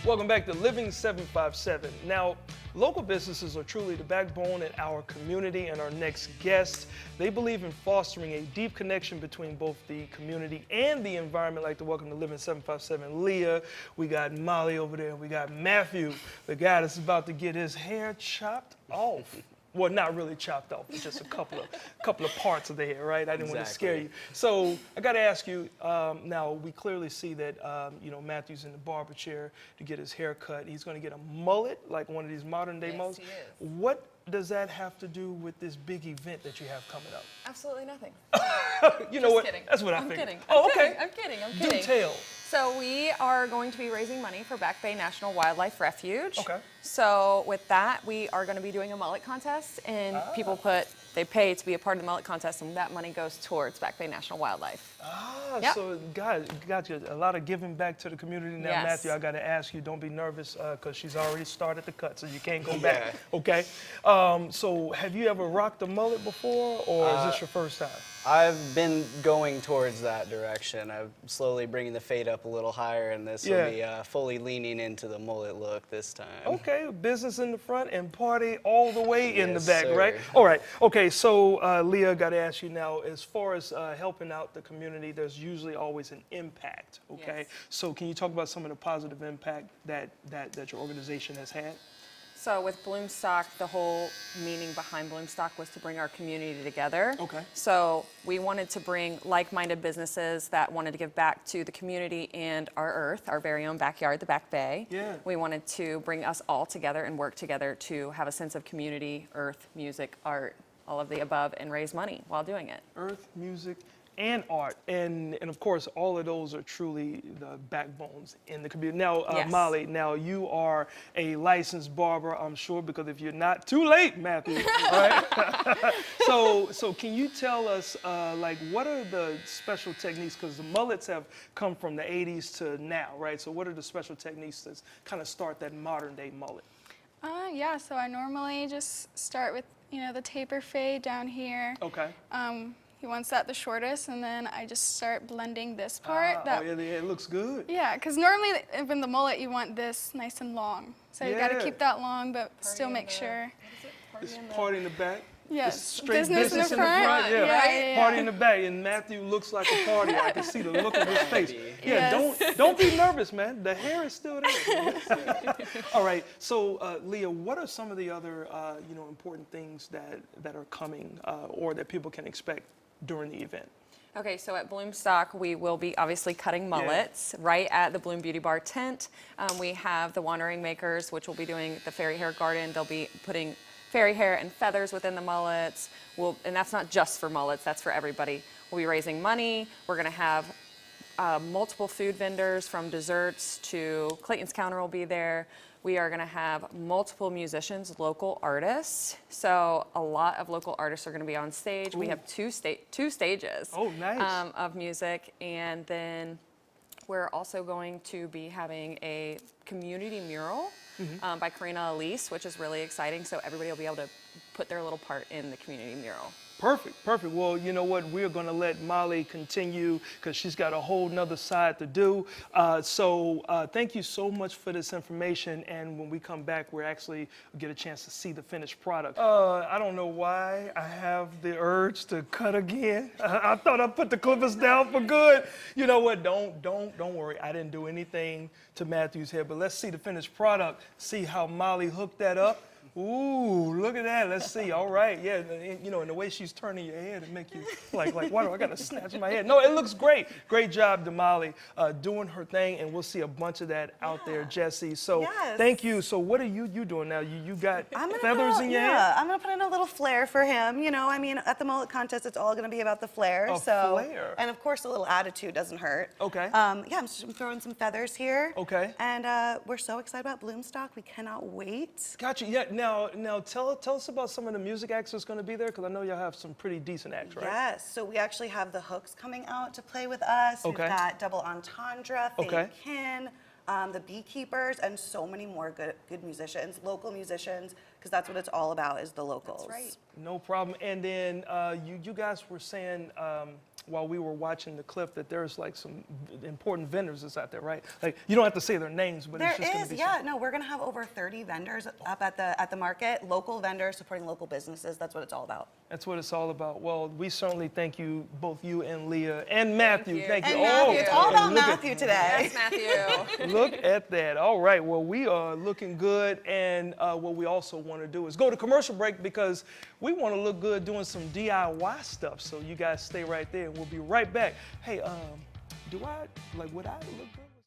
Welcome back to Living 757. Now, local businesses are truly the backbone in our community, and our next guest, they believe in fostering a deep connection between both the community and the environment. I'd like to welcome to Living 757 Leah. We got Molly over there. We got Matthew, the guy that's about to get his hair chopped off. Well, not really chopped off, it's just a couple of parts of the hair, right? I didn't want to scare you. So I got to ask you, now we clearly see that, Matthew's in the barber chair to get his hair cut. He's going to get a mullet, like one of these modern day mullets. Yes, he is. What does that have to do with this big event that you have coming up? Absolutely nothing. You know what? Kidding. That's what I I'm figured. kidding. Oh, okay. I'm kidding. Do tell. So we are going to be raising money for Back Bay National Wildlife Refuge. Okay. So with that, we are going to be doing a mullet contest, and people they pay to be a part of the mullet contest, and that money goes towards Back Bay National Wildlife. Yep. So got you a lot of giving back to the community now. Yes. Matthew, I got to ask you, don't be nervous because she's already started the cut, so you can't go back. Yeah. Okay. So have you ever rocked a mullet before, or is this your first time? I've been going towards that direction. I'm slowly bringing the fade up a little higher, and this will be fully leaning into the mullet look this time. Okay, business in the front and party all the way in the Yes, back, sir. right? All right. Okay, so Leah, got to ask you now, as far as helping out the community, there's usually always an impact, okay? Yes. So can you talk about some of the positive impact that your organization has had? So with Bloomstock, the whole meaning behind Bloomstock was to bring our community together. Okay. So we wanted to bring like-minded businesses that wanted to give back to the community and our earth, our very own backyard, the Back Bay. Yeah. We wanted to bring us all together and work together to have a sense of community, earth, music, art, all of the above, and raise money while doing it. Earth, music, and art, and of course, all of those are truly the backbones in the community. Now, Yes. Molly, now you are a licensed barber, I'm sure, because if you're not, too late, Matthew. Right? So can you tell us, what are the special techniques? Because the mullets have come from the '80s to now, right? So what are the special techniques that kind of start that modern day mullet? Yeah, so I normally just start with, the taper fade down here. Okay. He wants that the shortest, and then I just start blending this part. It looks good. Yeah, because normally in the mullet you want this nice and long. So you got to keep that long, but still make sure. It's party in the back. Yes, It's straight business in the front. Yeah. Yeah. Party in the back, and Matthew looks like a party. I can see the look on his face. Yeah, Yes. don't be nervous, man. The hair is still there. All right. So, Leah, what are some of the other important things that are coming or that people can expect during the event? Okay, so at Bloomstock, we will be obviously cutting mullets right at the Bloom Beauty Bar tent. We have the Wandering Makers, which will be doing the fairy hair garden. They'll be putting fairy hair and feathers within the mullets. And that's not just for mullets, that's for everybody. We'll be raising money. We're gonna have multiple food vendors, from desserts to Clayton's Counter will be there. We are going to have multiple musicians, local artists. So a lot of local artists are going to be on stage. Ooh. We have two stages of music. And then we're also going to be having a community mural by Karina Elise, which is really exciting. So everybody will be able to put their little part in the community mural. Perfect. Well, you know what? We're going to let Molly continue because she's got a whole nother side to do. So thank you so much for this information. And when we come back, we're actually get a chance to see the finished product. I don't know why I have the urge to cut again. I thought I put the clippers down for good. You know what? Don't worry. I didn't do anything to Matthew's hair, but let's see the finished product. See how Molly hooked that up. Ooh, look at that. Let's see. All right. Yeah, and the way she's turning your hair to make you like why do I got to snatch my hair? No, it looks great. Great job, Damali, doing her thing, and we'll see a bunch of that out there, Jesse. So thank you. So what are you doing now? You got feathers in your hair? Yeah, I'm going to put in a little flair for him. At the mullet contest, it's all going to be about the flair. Flair. And of course, a little attitude doesn't hurt. Okay. I'm just throwing some feathers here. Okay. And we're so excited about Bloomstock. We cannot wait. Gotcha. Yeah. Now tell us about some of the music acts that's going to be there, because I know y'all have some pretty decent acts, right? Yes. So we actually have the Hooks coming out to play with us. Okay. We've got Double Entendre, Kin, the Beekeepers, and so many more good musicians, local musicians, because that's what it's all about, is the locals. That's right. No problem. And then you guys were saying while we were watching the clip that there's like some important vendors that's out there, right? Like you don't have to say their names, but There it's just going is, to be yeah. No, we're gonna have over 30 vendors up at the market, local vendors supporting local businesses. That's what it's all about. That's what it's all about. Well, we certainly thank you, both you and Leah, and Matthew. you. Thank you. And Matthew, it's all and about look at- Matthew today. Yes, Matthew. Look at that. All right. Well, we are looking good. And what we also want to do is go to commercial break because we want to look good doing some DIY stuff. So you guys stay right there and we'll be right back. Hey, would I look good?